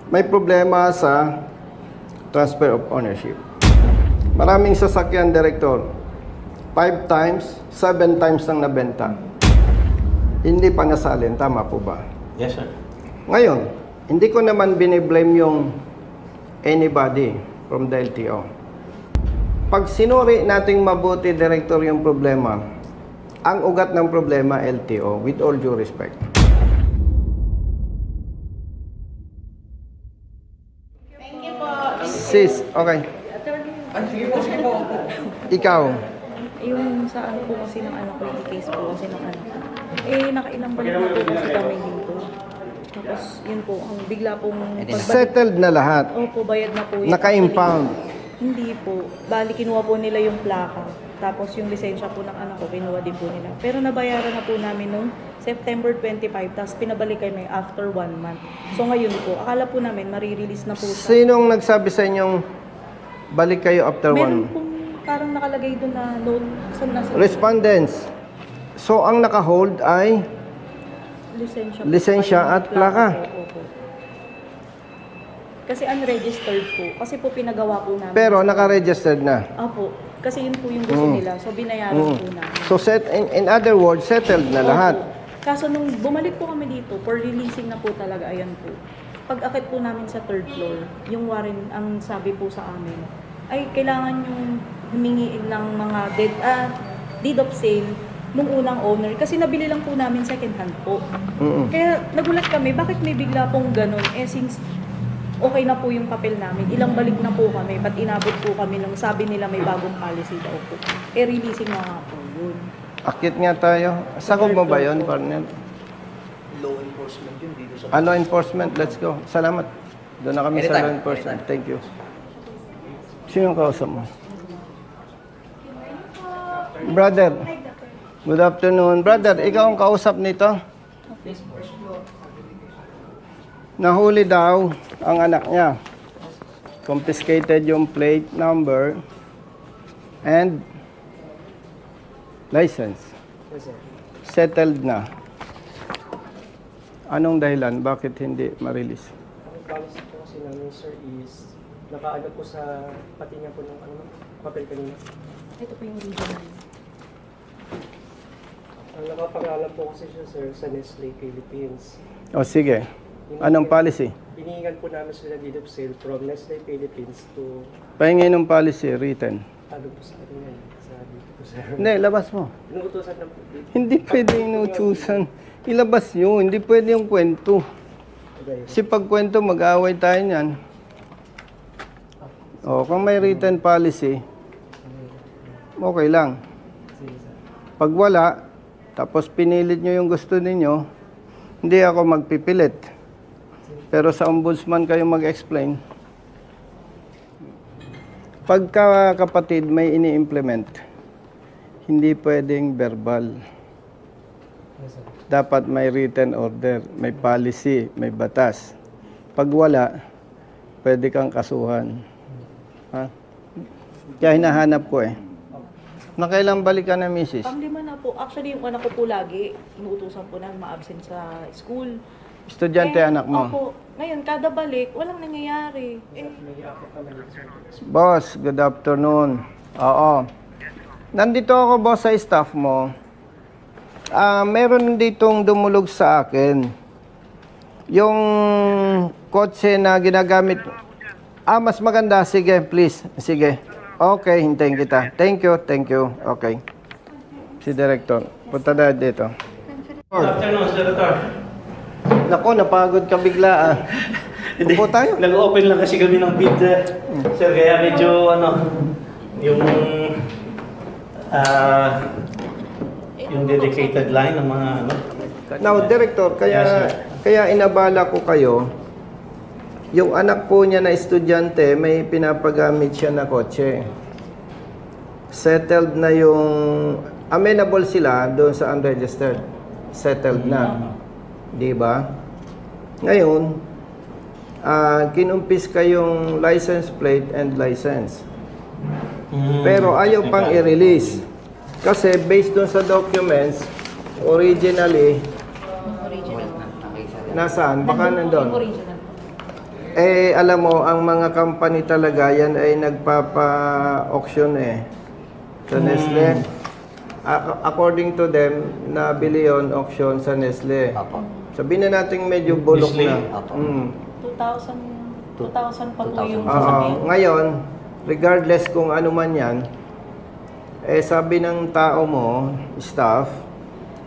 may problema sa transfer of ownership. Maraming sasakyan, Director. 5 times, 7 times nang nabenta. Hindi pa nasalin. Tama po ba? Yes, sir. Ngayon, hindi ko naman biniblame yung anybody from the LTO. Pag sinuri nating mabuti, Director, yung problema, ang ugat ng problema, LTO, with all due respect. Thank you po. Sis, okay. Sige po. Ikaw, Yung sa ano po kasi ng anak ko, yung case po kasi ng anak ko. Nakailang balik na po kasi kami dito. Tapos yun po, ang bigla pong pagbalik. settled na lahat. Opo, bayad na po yun. Naka-impound. Hindi po. Bali, kinuha po nila yung plaka. Tapos yung lisensya po ng anak ko, kinuha din po nila. Pero nabayaran na po namin nung September 25, tapos pinabalik kami after 1 month. So ngayon po, akala po namin marirelease na po siya. Sinong nagsabi sa inyong balik kayo after Meron 1? pong parang nakalagay doon na note. Saan nasa? Respondents. So, ang naka-hold ay lisensya Yung at plaka. po, opo. Kasi unregistered po. Kasi po pinagawa po namin. Pero naka-registered na. Opo. Kasi yun po yung gusto nila. So, binayaran po namin. So, in other words, settled na lahat. Opo. Kaso nung bumalik po kami dito, for releasing na po talaga, ayan po. Pag-akit po namin sa 3rd floor, yung warrant, ang sabi po sa amin, ay kailangan yung humingi ng mga deed of sale nung unang owner. Kasi nabili lang po namin second hand po. Kaya nagulat kami, bakit may bigla pong ganun? Since okay na po yung papel namin, ilang balik na po kami, ba't inabot po kami nung sabi nila may bagong policy daw po. Releasing na nga po yun. Akit nga tayo. Sakop mo ba yun, partner? Law enforcement yun dito sa... Law enforcement, let's go. Salamat. Doon na kami sa law enforcement. Thank you. Sino ang kausap mo? Brother. Good afternoon. Brother, ikaw ang kausap nito? Nahuli daw ang anak niya. Confiscated yung plate number and license. Settled na. Anong dahilan? Bakit hindi ma-release? Ang policy po kasi namin, sir, is nakaagad po sa pati niya po ng papel kanina. Ito po yung original. Ang nakapangalan po kasi siya, sir, sa Nestle Philippines. O sige. Anong policy? Binihingan po namin sila deed of sale from Nestle Philippines to Pahingi ng policy, written. ano po sa kanila, sa dito po, sir. Hindi, labas mo. Inuutosan ng po dito. Hindi pwede inutusan. Ilabas nyo. Hindi pwede yung kwento. Kasi pag kwento, mag-away tayo niyan. O, kung may written policy, okay lang. Pag wala, tapos pinilit nyo yung gusto ninyo, hindi ako magpipilit. Pero sa ombudsman kayo mag-explain. Pagka kapatid may ini-implement, hindi pwedeng verbal. Dapat may written order, may policy, may batas. Pag wala, pwede kang kasuhan. Ha? Kaya hinahanap ko eh. Nakailang balikan na misis? Panglima na po. Actually, yung anak ko po lagi, inuutosan po na ma-absent sa school. Estudyante anak mo? Opo. Ngayon, kada balik, walang nangyayari. Boss, good afternoon. Oo. Nandito ako, boss, sa staff mo. Meron ditong dumulog sa akin. Yung kotse na ginagamit. Mas maganda. Sige, please. Sige. Okay, hintayin kita. Thank you, thank you. Okay. Si Director. Punta na dito. Good afternoon, Senator. Nako, napagod ka bigla ah. Upo tayo. Nag-open lang kasi kami ng bid, sir, kaya medyo yung dedicated line ng mga Now, Director, Yes, sir. kaya inabala ko kayo. Yung anak po niya na estudyante, may pinapagamit siya na kotse. Settled na yung... Amenable sila doon sa unregistered. Settled na. Di ba? Ngayon, kinumpis kayong license plate and license. Pero ayaw pang i-release. Kasi based doon sa documents, originally, nasaan? Baka nandun. Original. Alam mo, ang mga company talaga, yan ay nagpapa-auction sa Nestle. According to them, nabili yon auction sa Nestle. Apo. Sabihin na natin medyo bulok Nestle? na. Apo. 2,000 pa po yung 2,000. sasakyan. Ngayon, regardless kung ano man yan, sabi ng tao mo, staff,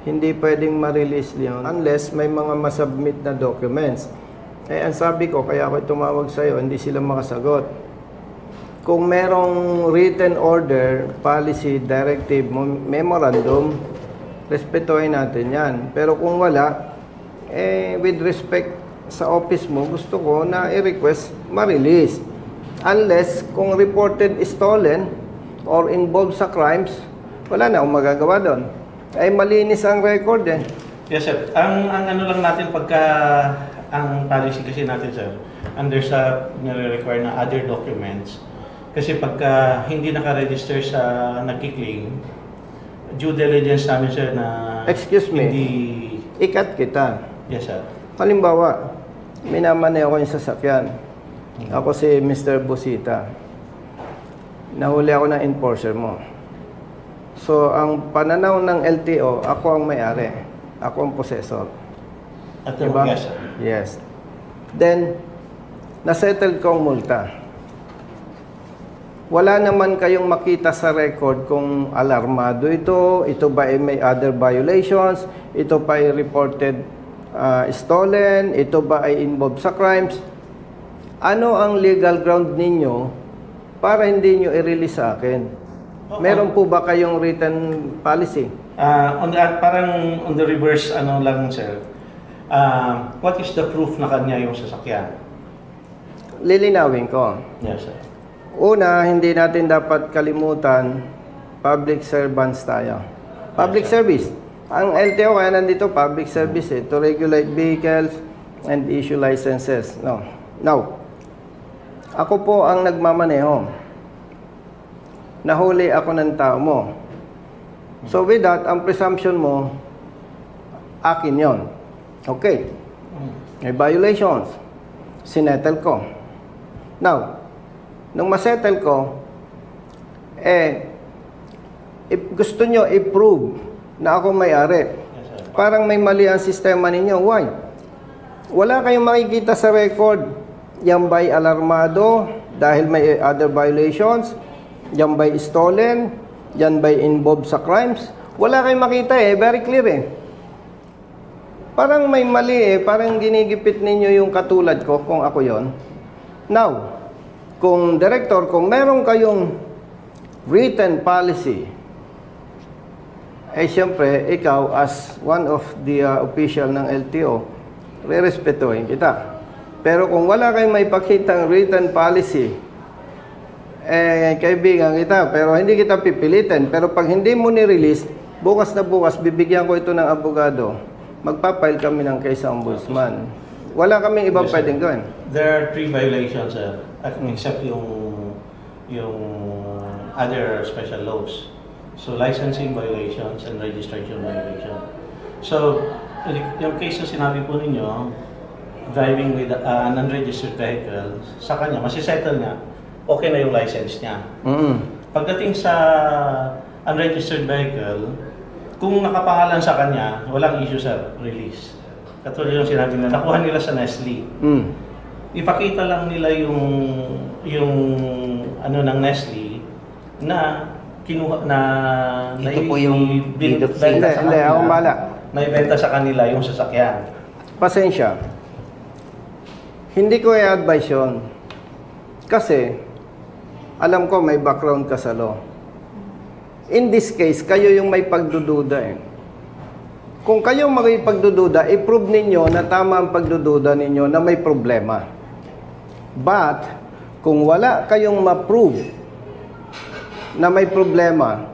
hindi pwedeng ma-release yun unless may mga masubmit na documents. Ang sabi ko, kaya ako tumawag sa'yo, hindi sila makasagot. Kung merong written order, policy, directive, memorandum, respetuhin natin yan. Pero kung wala, with respect sa office mo, gusto ko na i-request ma-release. Unless kung reported stolen or involved sa crimes, wala na akong magagawa doon. Malinis ang record Yes, sir. Ang ano lang natin pagka ang policy kasi natin, sir, under sa nire-require na other documents. Kasi pagka hindi naka-register sa nagki-claim, due diligence namin, sir, na Excuse me. hindi... Ikat kita. Yes, sir. Halimbawa, minamanay ako yung sasakyan. Ako si Mr. Busita. Nahuli ako ng enforcer mo. So, ang pananaw ng LTO, ako ang may-ari. Ako ang possessor. At Diba? yes, sir. Yes. Then, nasettle ko ang multa. Wala naman kayong makita sa record kung alarmado ito ba ay may other violations, ito pa ay reported stolen, ito ba ay involved sa crimes. Ano ang legal ground ninyo para hindi nyo i-release sa akin? Meron po ba kayong written policy? Parang on the reverse, ano lang, sir. What is the proof na kanya yung sasakyan? Lilinawin ko. Yes, sir. Una, hindi natin dapat kalimutan, public servants tayo. Public service. Ang LTO kaya nandito, public service to regulate vehicles and issue licenses. No. Now, ako po ang nagmamaneho. Nahuli ako ng tao mo. So with that, ang presumption mo, akin yon. Okay. May violations. Sinettle ko. Now, nung masettle ko, if gusto nyo i-prove na ako may-ari, parang may mali ang sistema ninyo. Why? Wala kayong makikita sa record. Yan ba'y alarmado dahil may other violations? Yan ba'y stolen? Yan ba'y involved sa crimes? Wala kayong makita very clear Parang may mali parang ginigipit ninyo yung katulad ko kung ako yon. Now, kung director, kung meron kayong written policy, siyempre, ikaw as one of the official ng LTO, re-respetuhin kita. Pero kung wala kayong may pakitang written policy, kaibigan kita, pero hindi kita pipilitin. Pero pag hindi mo ni-release, bukas na bukas, bibigyan ko ito ng abogado. Magpapile kami ng case sa ombudsman. Wala kaming ibang pwedeng gawin. There are 3 violations, sir, except yung other special laws. So, licensing violations and registration violation. So, yung case na sinabi po ninyo, driving with an unregistered vehicle, sa kanya, masisettle niya, okay na yung license niya. Pagdating sa unregistered vehicle, kung nakapangalan sa kanya, walang issue, sir, release. Katulad yung sinabi na nakuha nila sa Nestle. Ipakita lang nila yung ano ng Nestle na kinuha na Ito po yung deed of sale. Hindi, ako bala. Naibenta sa kanila yung sasakyan. Pasensya. Hindi ko i-advise yun. Kasi, alam ko may background ka sa law. In this case, kayo yung may pagdududa Kung kayo may pagdududa, i-prove ninyo na tama ang pagdududa ninyo na may problema. But, kung wala kayong ma-prove na may problema,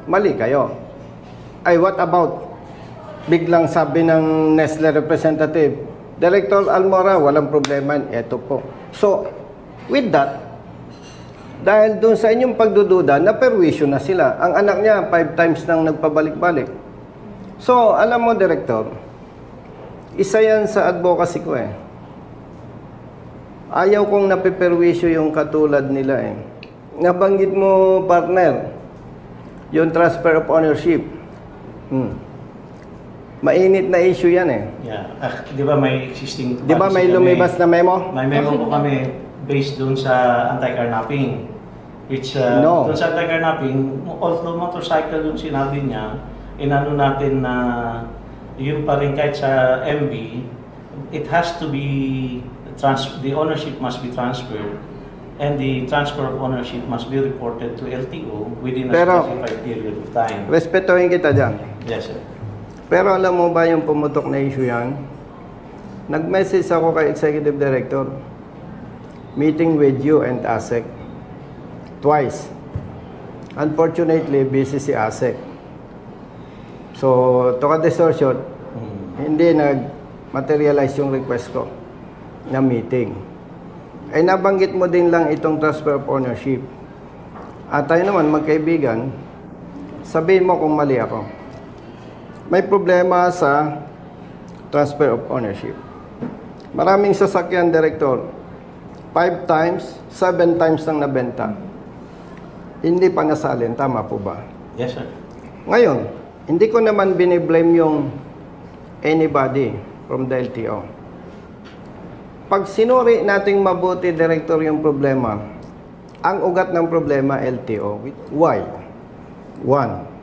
mali kayo. What about, biglang sabi ng Nestle representative, Director Almora, walang problema, eto po. So, with that, dahil doon sa inyong pagdududa, naperwisyo na sila. Ang anak niya, 5 times nang nagpabalik-balik. So, alam mo, Director, isa yan sa advocacy ko Ayaw kong napiperwisyo yung katulad nila eh. Nabanggit mo, partner, yung transfer of ownership. Mainit na issue yan eh. Yeah. Di ba may existing... Di ba may policy lumabas na memo? May memo po kami based dun sa anti-carnapping. Which, No. dun sa anti-carnapping, although motorcycle yung sinabi niya, inano natin na yun pa rin kahit sa MB, it has to be, the ownership must be transferred and the transfer of ownership must be reported to LTO within a Pero, specified period of time. Respetuhin kita dyan. Yes, sir. Pero alam mo ba yung pumutok na issue yan? Nag-message ako kay Executive Director. Meeting with you and ASEC. Twice. Unfortunately, busy si ASEC. So, to cut the story short, hindi nag-materialize yung request ko na meeting. Ay nabanggit mo din lang itong transfer of ownership. At tayo naman, magkaibigan, sabihin mo kung mali ako. May problema sa transfer of ownership. Maraming sasakyan, Director. 5 times, 7 times nang nabenta. Hindi pa nasalin. Tama po ba? Yes, sir. Ngayon, hindi ko naman biniblame yung anybody from the LTO. Pag sinuri nating mabuti, Director, yung problema, ang ugat ng problema, LTO. Why? One,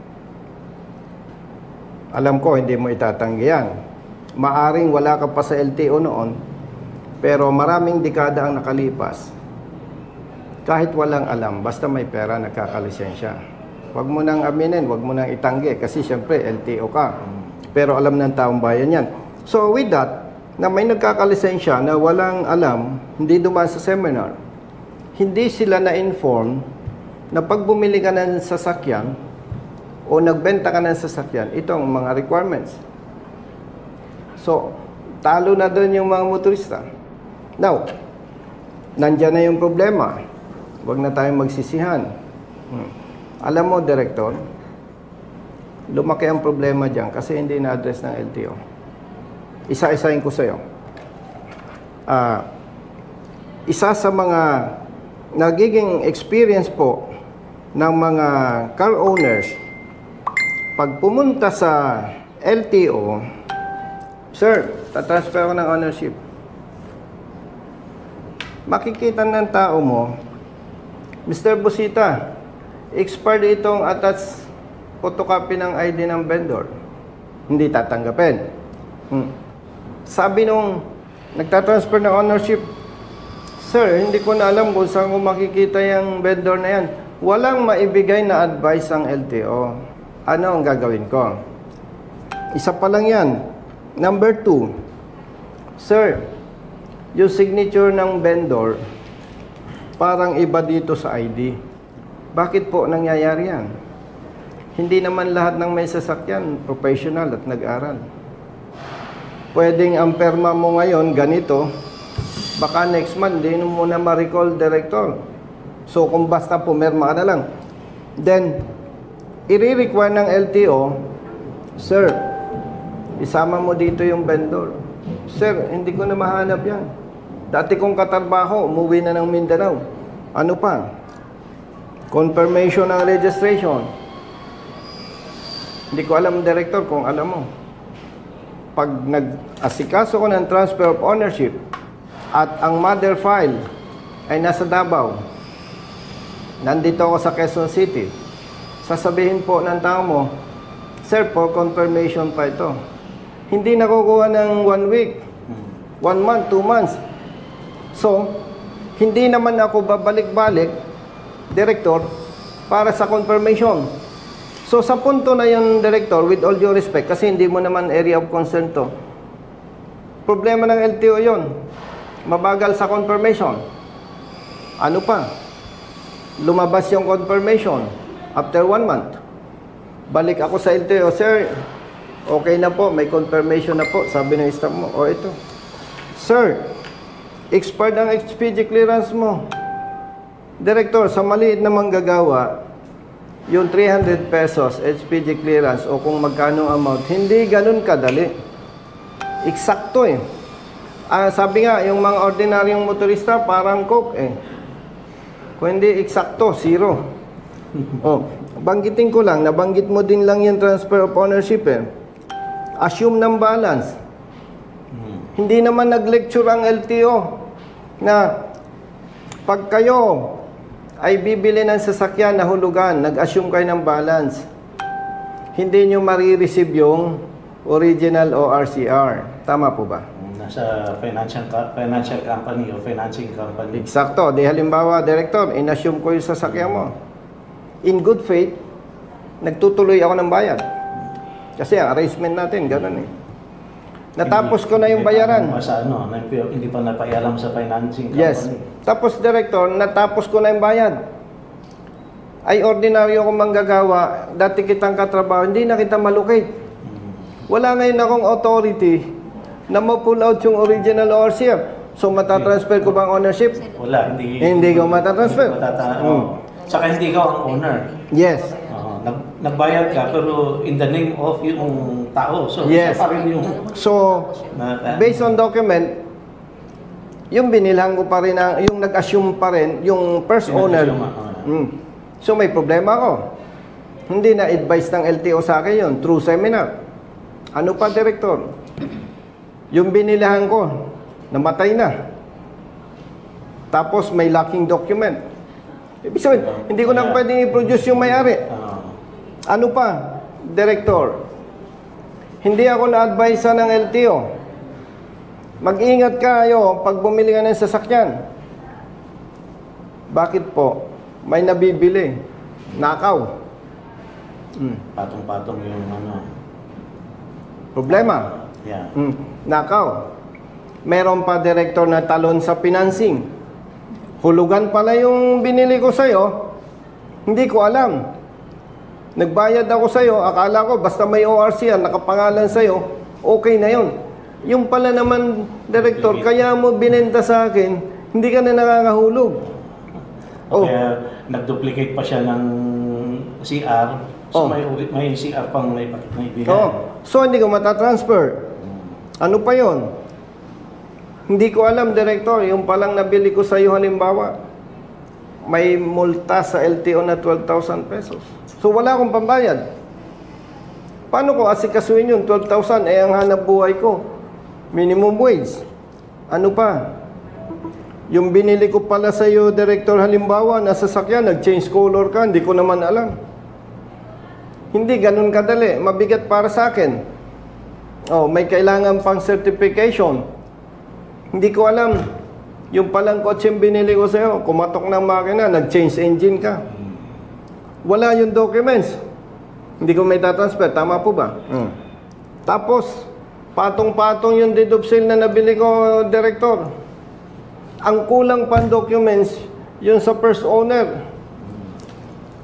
alam ko, hindi mo itatanggi yan. Maaring wala ka pa sa LTO noon, pero maraming dekada ang nakalipas. Kahit walang alam, basta may pera, nagkakalisensya. Huwag mo nang aminin, huwag mo nang itanggi, kasi syempre, LTO ka. Pero alam ng taong bayan yan. So with that, na may nagkakalisensya na walang alam, hindi dumaan sa seminar, hindi sila na-inform na pag bumili ka ng sasakyan o nagbenta ka ng sasakyan, itong mga requirements. So, talo na doon yung mga motorista. Now, nandyan na yung problema. Huwag na tayong magsisihan. Alam mo, Director, lumaki ang problema dyan kasi hindi na-address ng LTO. Isa-isahin ko sa'yo. Isa sa mga nagiging experience po ng mga car owners, pag pumunta sa LTO, sir, tatransfer ko ng ownership. Makikita ng tao mo, Mr. Busita, expired itong attached photocopy ng ID ng vendor. Hindi tatanggapin. Sabi nung nagtatransfer ng ownership, sir, hindi ko na alam kung saan ko makikita yung vendor na yan. Walang maibigay na advice ang LTO. Ano ang gagawin ko? Isa pa lang yan. Number 2, sir, yung signature ng vendor, parang iba dito sa ID. Bakit po nangyayari yan? Hindi naman lahat ng may sasakyan professional at nag-aral. Pwedeng ang perma mo ngayon ganito, baka next month hindi mo na ma-recall, Director. So kung basta pumirma ka na lang, then i-require ng LTO, sir, isama mo dito yung vendor. Sir, hindi ko na mahanap yan. Dati kong katrabaho, umuwi na ng Mindanao. Ano pa? Confirmation ng registration. Hindi ko alam, Director, kung alam mo. Pag nag-asikaso ko ng transfer of ownership at ang mother file ay nasa Davao, nandito ako sa Quezon City, sasabihin po ng tao mo, sir, for confirmation pa ito. Hindi nakukuha ng 1 week, 1 month, 2 months. So, hindi naman ako babalik-balik, Director, para sa confirmation. So, sa punto na yung Director, with all due respect, kasi hindi mo naman area of concern to, problema ng LTO yon, mabagal sa confirmation. Ano pa? Lumabas yung confirmation after 1 month. Balik ako sa LTO, sir, okay na po, may confirmation na po. Sabi ng staff mo, o ito. Sir, expired ang HPG clearance mo. Director, sa maliit na manggagawa, yung 300 pesos HPG clearance o kung magkano amount, hindi ganun kadali. Eksakto eh. Sabi nga, yung mga ordinaryong motorista, parang coke eh. Kung hindi eksakto, zero. Oh, banggitin ko lang, nabanggit mo din lang yung transfer of ownership eh. Assume ng balance. Hindi naman nag-lecture ang LTO na pag kayo ay bibili ng sasakyan na hulugan, nag-assume kayo ng balance, hindi nyo marireceive yung original ORCR. Tama po ba? Nasa financial company o financing company. Eksakto. Di halimbawa, Director, in-assume ko yung sasakyan mo. In good faith, nagtutuloy ako ng bayad. Kasi ang arrangement natin, gano'n eh. Natapos ko na yung bayaran. Hindi pa napayalam sa financing company. Yes. Tapos, Director, natapos ko na yung bayad. Ay ordinaryo akong manggagawa, dati kitang katrabaho, hindi na kita malocate. Wala ngayon akong authority na ma-pull out yung original ORCR. So, matatransfer ko bang ownership? Wala, Hindi ko matatransfer. Saka hindi ka ang owner. Yes. Nagbayad ka pero in the name of yung tao. So, Yes. isa pa rin yung... So, based on document, yung binilhan ko pa rin, yung nag-assume pa rin, yung first Yung owner. nag-assume, So, may problema ako. Hindi na advice ng LTO sa akin yun, through seminar. Ano pa, Director? Yung binilhan ko, namatay na. Tapos, may lacking document. Ibig sabihin, hindi ko na pwedeng i-produce yung may-ari. Ano pa, Director? Hindi ako na-advise ng LTO. Mag-ingat kayo pag bumili ka ng sasakyan. Bakit po? May nabibili. Nakaw. Patong-patong yung Problema. Yeah. Nakaw. Meron pa, Director, na talon sa financing. Hulugan pala yung binili ko sa'yo. Hindi ko alam. Nagbayad ako sa'yo, akala ko basta may ORCR, nakapangalan sa'yo, okay na yun. Yung pala naman, Director, kaya mo binenta sa akin, hindi ka na nakakahulog. Kaya nag-duplicate pa siya ng CR, so may CR pang may bigay. So, hindi ko matatransfer. Ano pa yon? Hindi ko alam, Director, yung palang nabili ko sa'yo halimbawa, may multa sa LTO na 12,000 pesos. So, wala akong pambayad. Paano ko asikasuhin yun? 12,000, ang hanap buhay ko. Minimum wage. Ano pa? Yung binili ko pala sa iyo, Director, halimbawa, nasa sasakyan, nag-change color ka, hindi ko naman alam. Hindi ganun kadali. Mabigat para sa akin. May kailangan pang certification. Hindi ko alam. Yung palang kotse binili ko sa iyo, kumatok ng makina, nag-change engine ka. Wala yung documents. Hindi ko may tatransfer. Tama po ba? Tapos, patong-patong yung deed of sale na nabili ko, Director. Ang kulang pang documents, yung sa first owner.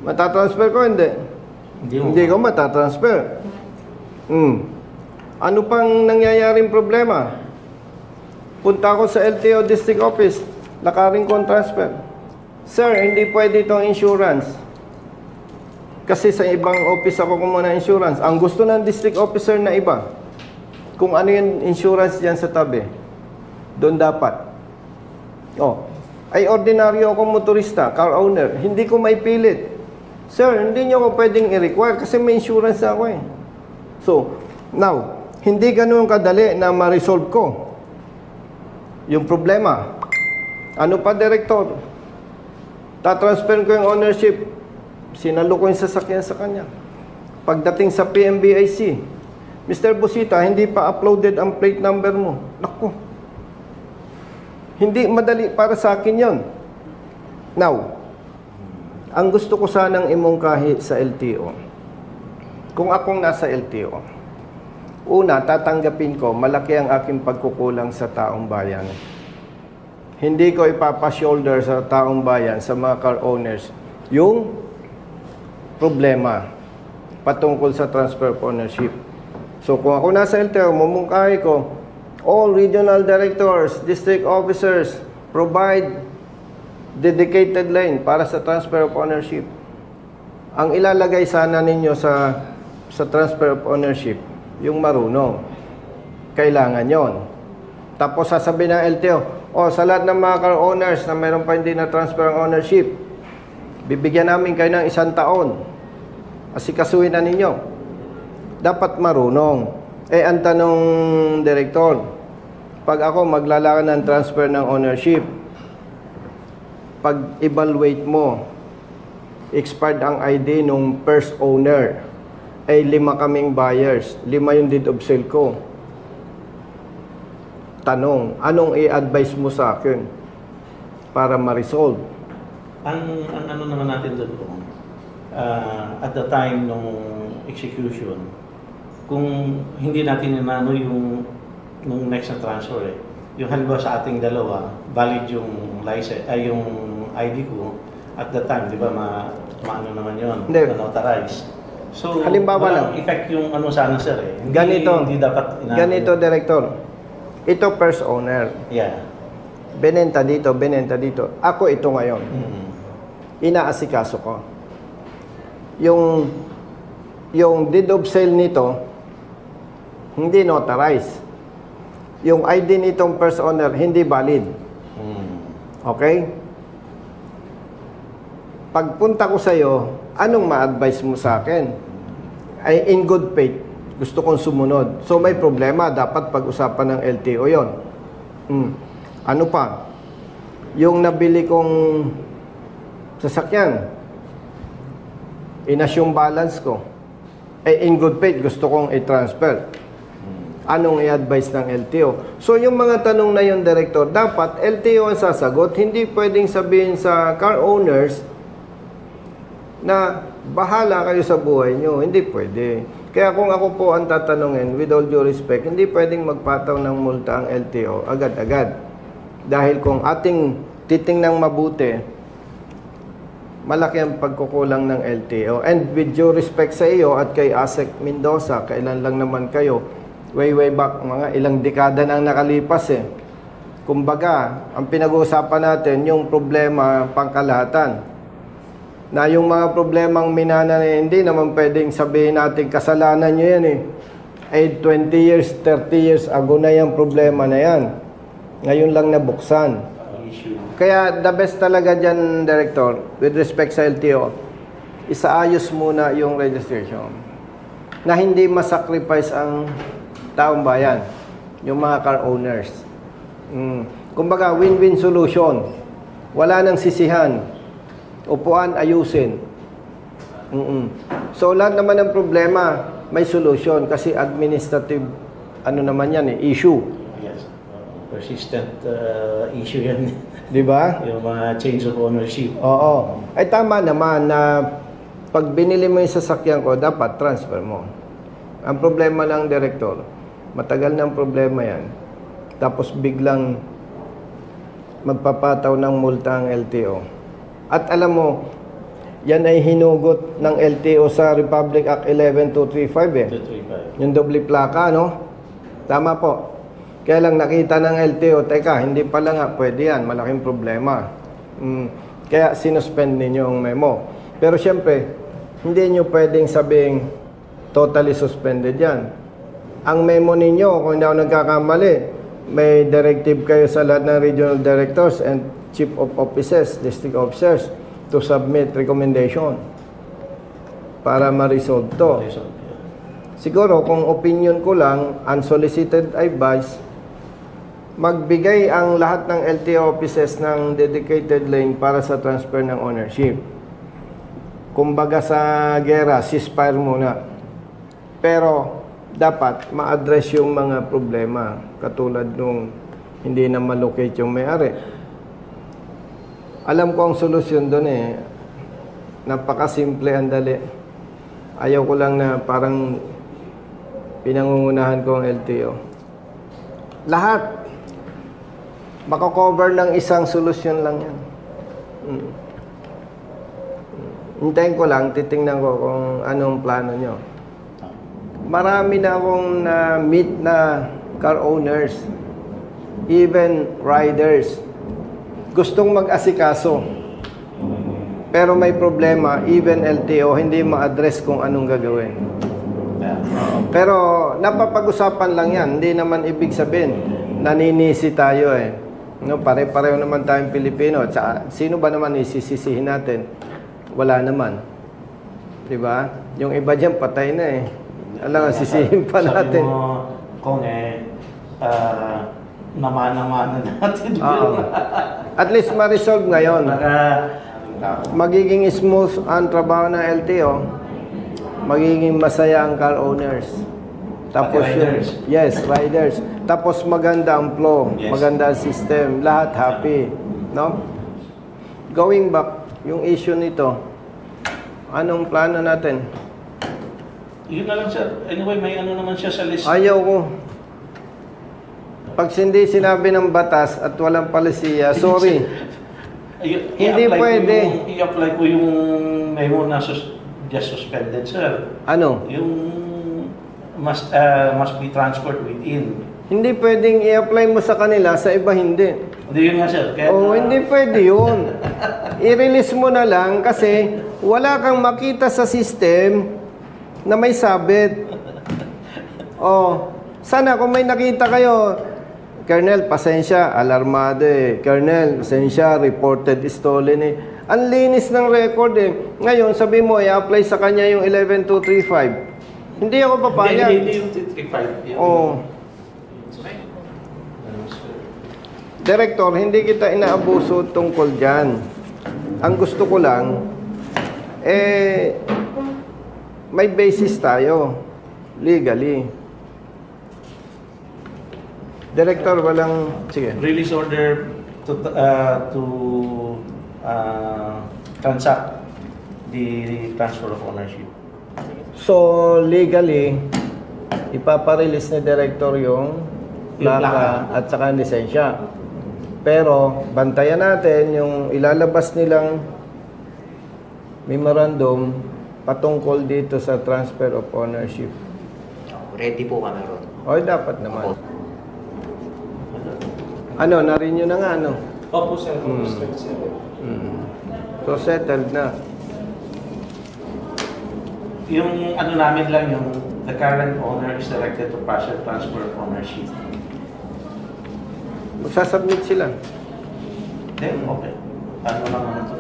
Matatransfer ko? Hindi ko matatransfer. Ano pang nangyayaring problema? Punta ako sa LTO District Office, lakarin ko ang transfer. Sir, hindi pwede itong insurance. Kasi sa ibang office ako kumuha ng insurance. Ang gusto ng district officer na iba, kung ano yung insurance dyan sa tabi, doon dapat. Ay ordinaryo akong motorista, car owner, hindi ko may pilit. Sir, hindi nyo ako pwedeng i-require kasi may insurance ako eh. So, now, hindi ganun kadali na ma-resolve ko yung problema. Ano pa, Director? Tatransfer ko yung ownership. Sinalo ko yung sasakyan sa kanya. Pagdating sa PMBIC, Mr. Busita, hindi pa uploaded ang plate number mo. Naku. Hindi madali para sa akin yon. Now, ang gusto ko sanang imungkahi sa LTO, kung akong nasa LTO, una, tatanggapin ko, malaki ang aking pagkukulang sa taong bayan. Hindi ko ipapa-shoulder sa taong bayan, sa mga car owners, yung problema patungkol sa transfer of ownership. So, kung ako nasa LTO, mumungkahi ko, all regional directors, district officers, provide dedicated lane para sa transfer of ownership. Ang ilalagay sana ninyo sa transfer of ownership, yung marunong. Kailangan yon. Tapos sasabihin ng LTO, sa lahat ng mga car owners na mayroon pa hindi na-transfer ang ownership, bibigyan namin kayo ng 1 taon. Asikasuhin na ninyo. Dapat marunong. Ang tanong, Direktor, pag ako maglalakad ng transfer ng ownership, pag evaluate mo, expired ang ID nung first owner, 5 kaming buyers, 5 yung deed of sale ko. Tanong, anong i-advise mo sa akin para ma-resolve? Ang ano naman natin doon, at the time ng execution, kung hindi natin inano yung nung next na transfer yung halimbawa sa ating dalawa, valid yung license, ay yung ID ko, at the time, di ba, maano naman yun, na-notarize. So, halimbawa lang, effect yung ano sana sir Hindi, ganito, hindi dapat inano. Ganito, Director. Ito first owner. Yeah. Benenta dito, benenta dito. Ako ito ngayon. Inaasikaso ko. Yung deed of sale nito, hindi notarized. Yung ID nitong first owner, hindi valid. Okay? Pagpunta ko sa'yo, anong ma-advise mo sa akin? Ay in good faith, gusto kong sumunod. So may problema, dapat pag-usapan ng LTO yon. Ano pa? Yung nabili kong sasakyan, inas yung balance ko. In good faith, gusto kong i-transfer. Anong i-advise ng LTO? So yung mga tanong na yun, Director, dapat LTO ang sasagot. Hindi pwedeng sabihin sa car owners na bahala kayo sa buhay nyo. Hindi pwede. Kaya kung ako po ang tatanungin, with all due respect, hindi pwedeng magpataw ng multa ang LTO agad-agad. Dahil kung ating titingnang mabuti, malaki ang pagkukulang ng LTO. And with due respect sa iyo at kay Asek Mendoza, kailan lang naman kayo, way back, mga ilang dekada nang nakalipas Kumbaga, ang pinag-uusapan natin, yung problema pangkalahatan. Na yung mga problemang minana hindi naman pwedeng sabihin natin kasalanan nyo yan Ay 20 years, 30 years ago na yung problema na yan. Ngayon lang nabuksan. Kaya the best talaga dyan, Director, with respect sa LTO, isaayos muna yung registration. Na hindi masacrifice ang taong bayan, yung mga car owners. Kumbaga, win-win solution. Wala nang sisihan. Upuan, ayusin. So, lahat naman ng problema, may solution. Kasi administrative, ano naman yan issue. Yes. Persistent issue yan. Di ba? Yung mga change of ownership. Oo. Ay, tama naman na pag binili mo yung sasakyan ko, dapat transfer mo. Ang problema lang, Director, matagal na ang problema yan. Tapos biglang magpapataw ng multa ang LTO. At alam mo, yan ay hinugot ng LTO sa Republic Act 11235 Yung doble plaka, no? Tama po. Kaya lang nakita ng LTO, teka, hindi pala nga pwede yan, malaking problema. Kaya sinuspend ninyo ang memo. Pero syempre, hindi nyo pwedeng sabing totally suspended yan. Ang memo ninyo, kung hindi ako nagkakamali, may directive kayo sa lahat ng regional directors and chief of offices, district officers to submit recommendation para ma-resolve to. Siguro, kung opinion ko lang, unsolicited advice, magbigay ang lahat ng LTO offices ng dedicated lane para sa transfer ng ownership. Kumbaga sa gera, ceasefire muna. Pero, dapat ma-address yung mga problema katulad nung hindi na malocate yung may-ari. Alam ko ang solusyon doon napakasimple, ang dali. Ayaw ko lang na parang pinangungunahan ko ang LTO. Lahat mako-cover ng isang solusyon lang yan. Hintayin ko lang, titingnan ko kung anong plano nyo. Marami na akong na-meet na car owners, even riders, gustong mag-asikaso. Pero may problema, even LTO, hindi ma-address kung anong gagawin. Pero napapag-usapan lang yan, hindi naman ibig sabihin naninisi tayo eh. No, pare-pareho naman tayong Pilipino. At saka, sino ba naman isisisihin natin? Wala naman. 'Di ba? Yung iba diyan patay na eh. Alam nga, sisihin pa natin. Sabi mo, kung namana-mana natin. Oo. At least ma-resolve ngayon. Magiging smooth ang trabaho ng LTO. Magiging masaya ang car owners. Tapos riders. Yes, riders. Tapos maganda ang flow, Yes. maganda ang system, lahat happy, no? Going back, yung issue nito, anong plano natin? Yun na lang sir. Anyway, may ano naman siya sa list. Ayaw ko. Pag hindi sinabi ng batas at walang palisiya, sorry. Hindi pwede. I-apply ko yung memo na just suspended, sir. Ano? Yung must be transferred within. Hindi pwedeng i-apply mo sa kanila, sa iba hindi. Hindi yun nga, sir. Kaya Oh, hindi pwede yun. I-release mo na lang kasi wala kang makita sa system na may sabit. Oh, sana kung may nakita kayo, Colonel, pasensya, alarmado eh. Colonel, pasensya, reported stolen eh. Ang linis ng record eh. Ngayon, sabi mo, i-apply sa kanya yung 11235. Hindi ako papayag. Hindi yung 335. Oh. Director, hindi kita inaabuso tungkol dyan. Ang gusto ko lang, may basis tayo, legally. Director, walang... Sige. Release order to transact the transfer of ownership. So, legally, ipaparelease ni Director yung plaka at saka lisensya. Pero, bantayan natin yung ilalabas nilang memorandum patungkol dito sa transfer of ownership. Ready po kami ron. Oy, dapat naman. Ano, na-renew na nga, ano? Opo, sir. So, settled na. Yung ano namin lang, yung the current owner is directed to partial transfer of ownership. Magsasubmit sila. Then, okay. Ano lang naman ito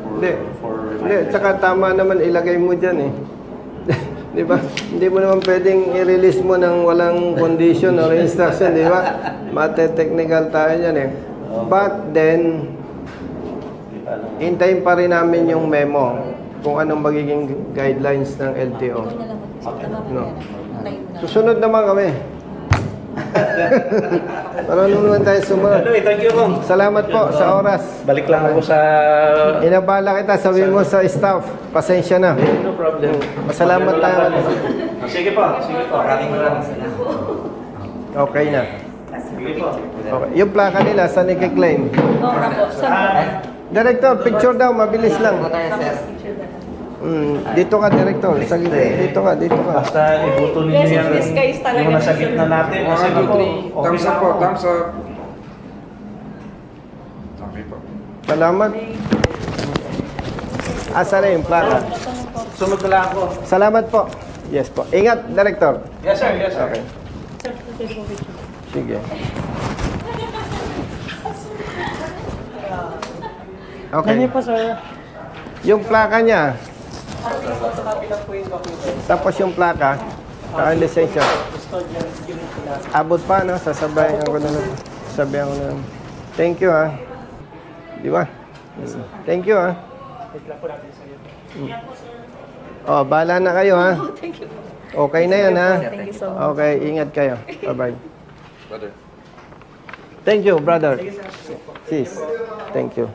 for Hindi, tsaka tama naman ilagay mo dyan eh. Di ba? Hindi mo naman pwedeng i-release mo ng walang condition or instruction, di ba? Mate-technical tayo dyan eh. But then, hintayin pa rin namin yung memo kung anong magiging guidelines ng LTO. No. Susunod naman kami. Marunong naman tayo sumunod. Anyway, thank you, Ron. Salamat po sa oras. Balik lang ako sa... Inabala kita, sabihin mo sa staff, pasensya na. No problem. Masalamat tayo. Sige po, sige po. Maraming salamat. Okay na. Sige po. Okay. Yung plaka nila, saan i-claim? Director, picture daw, mabilis lang. Dito ka, Director. Sa gitna. Dito ka, dito ka. Basta ibuto ninyo Yes, in yan. this case talaga Yung nasa gitna natin. Kasi po, Thumbs up po, thumbs up. Okay po. Salamat. Asa na yung plaka? sunod na lang ako. Salamat po. Yes po. Ingat, Director. Yes, sir. Yes, sir. Okay. Sir, pwede po video. Sige. Okay. Ganyan po, sir. Yung plaka niya, tapos yung plaka, saka yung lisensya. Abot pa, no? Sasabayan ko na. Sasabayan ko na. Thank you, ha. Di ba? Thank you, ha. Oh, bahala na kayo, ha. Thank you. Okay na yan, ha. Thank you so much. Okay, ingat kayo. Bye-bye. Brother. Thank you, brother. Sis. Thank you.